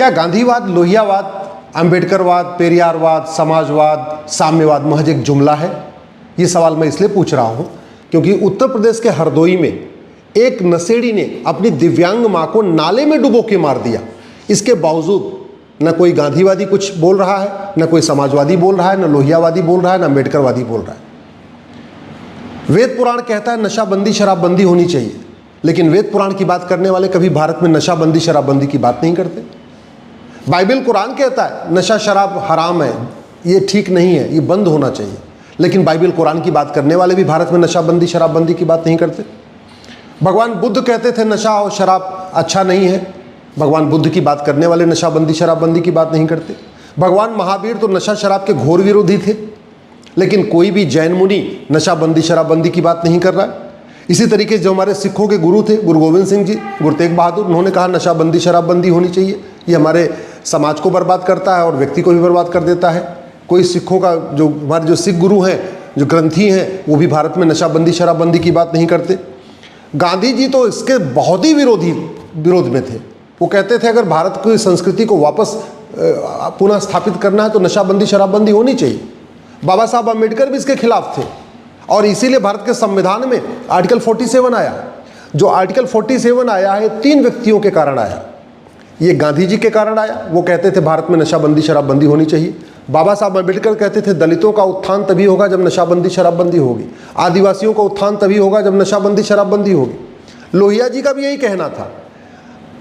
क्या गांधीवाद, लोहियावाद, अंबेडकरवाद, पेरियारवाद, समाजवाद, साम्यवाद महज एक जुमला है? ये सवाल मैं इसलिए पूछ रहा हूँ क्योंकि उत्तर प्रदेश के हरदोई में एक नशेड़ी ने अपनी दिव्यांग माँ को नाले में डुबो के मार दिया। इसके बावजूद न कोई गांधीवादी कुछ बोल रहा है, न कोई समाजवादी बोल रहा है, न लोहियावादी बोल रहा है, न अंबेडकरवादी बोल रहा है। वेद पुराण कहता है नशाबंदी, शराबबंदी होनी चाहिए, लेकिन वेद पुराण की बात करने वाले कभी भारत में नशाबंदी, शराबबंदी की बात नहीं करते। बाइबल कुरान कहता है नशा शराब हराम है, ये ठीक नहीं है, ये बंद होना चाहिए, लेकिन बाइबल कुरान की बात करने वाले भी भारत में नशाबंदी, शराबबंदी की बात नहीं करते। भगवान बुद्ध कहते थे नशा और शराब अच्छा नहीं है, भगवान बुद्ध की बात करने वाले नशाबंदी, शराबबंदी की बात नहीं करते। भगवान महावीर तो नशा शराब के घोर विरोधी थे, लेकिन कोई भी जैन मुनि नशाबंदी, शराबबंदी की बात नहीं कर रहा है। इसी तरीके जो हमारे सिखों के गुरु थे, गुरु गोविंद सिंह जी, गुरु तेग बहादुर, उन्होंने कहा नशाबंदी, शराबबंदी होनी चाहिए, ये हमारे समाज को बर्बाद करता है और व्यक्ति को भी बर्बाद कर देता है। कोई सिखों का जो हमारे जो सिख गुरु हैं, जो ग्रंथी हैं, वो भी भारत में नशाबंदी, शराबबंदी की बात नहीं करते। गांधी जी तो इसके बहुत ही विरोध में थे। वो कहते थे अगर भारत की संस्कृति को वापस पुनः स्थापित करना है तो नशाबंदी, शराबबंदी होनी चाहिए। बाबा साहब अम्बेडकर भी इसके खिलाफ थे और इसीलिए भारत के संविधान में आर्टिकल 47 आया। जो आर्टिकल 47 आया है 3 व्यक्तियों के कारण आया। ये गांधी जी के कारण आया, वो कहते थे भारत में नशाबंदी, शराबबंदी होनी चाहिए। बाबा साहब अम्बेडकर कहते थे दलितों का उत्थान तभी होगा जब नशाबंदी, शराबबंदी होगी। आदिवासियों का उत्थान तभी होगा जब नशाबंदी, शराबबंदी होगी। लोहिया जी का भी यही कहना था।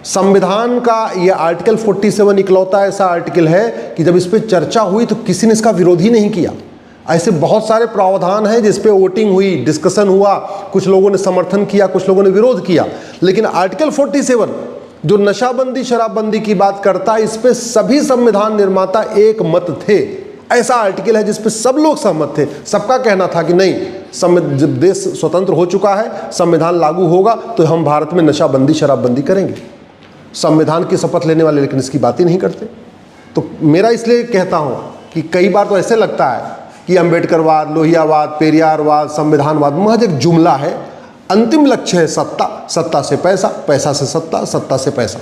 संविधान का यह आर्टिकल 47 इकलौता ऐसा आर्टिकल है कि जब इस पर चर्चा हुई तो किसी ने इसका विरोध ही नहीं किया। ऐसे बहुत सारे प्रावधान हैं जिस पे वोटिंग हुई, डिस्कशन हुआ, कुछ लोगों ने समर्थन किया, कुछ लोगों ने विरोध किया, लेकिन आर्टिकल 47 जो नशाबंदी, शराबबंदी की बात करता है, इस पे सभी संविधान निर्माता एक मत थे। ऐसा आर्टिकल है जिस पे सब लोग सहमत थे। सबका कहना था कि नहीं, जब देश स्वतंत्र हो चुका है, संविधान लागू होगा तो हम भारत में नशाबंदी, शराबबंदी करेंगे। संविधान की शपथ लेने वाले लेकिन इसकी बात ही नहीं करते। तो मेरा इसलिए कहता हूँ कि कई बार तो ऐसे लगता है कि अंबेडकरवाद, लोहियावाद, पेरियारवाद, संविधानवाद महज एक जुमला है। अंतिम लक्ष्य है सत्ता, सत्ता से पैसा, पैसा से सत्ता, सत्ता से पैसा।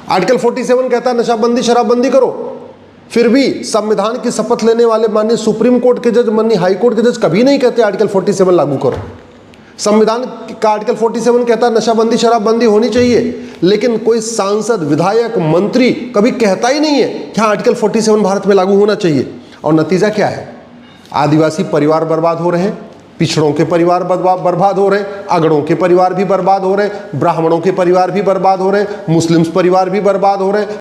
आर्टिकल 47 कहता है नशाबंदी, शराबबंदी करो, फिर भी संविधान की शपथ लेने वाले माननीय सुप्रीम कोर्ट के जज, माननीय हाई कोर्ट के जज कभी नहीं कहते आर्टिकल 47 लागू करो। संविधान का आर्टिकल 47 कहता है नशाबंदी, शराबबंदी होनी चाहिए, लेकिन कोई सांसद, विधायक, मंत्री कभी कहता ही नहीं है कि हाँ आर्टिकल 47 भारत में लागू होना चाहिए। और नतीजा क्या है? आदिवासी परिवार बर्बाद हो रहे हैं, पिछड़ों के परिवार बर्बाद हो रहे हैं, अगड़ों के परिवार भी बर्बाद हो रहे हैं, ब्राह्मणों के परिवार भी बर्बाद हो रहे हैं, मुस्लिम्स परिवार भी बर्बाद हो रहे हैं।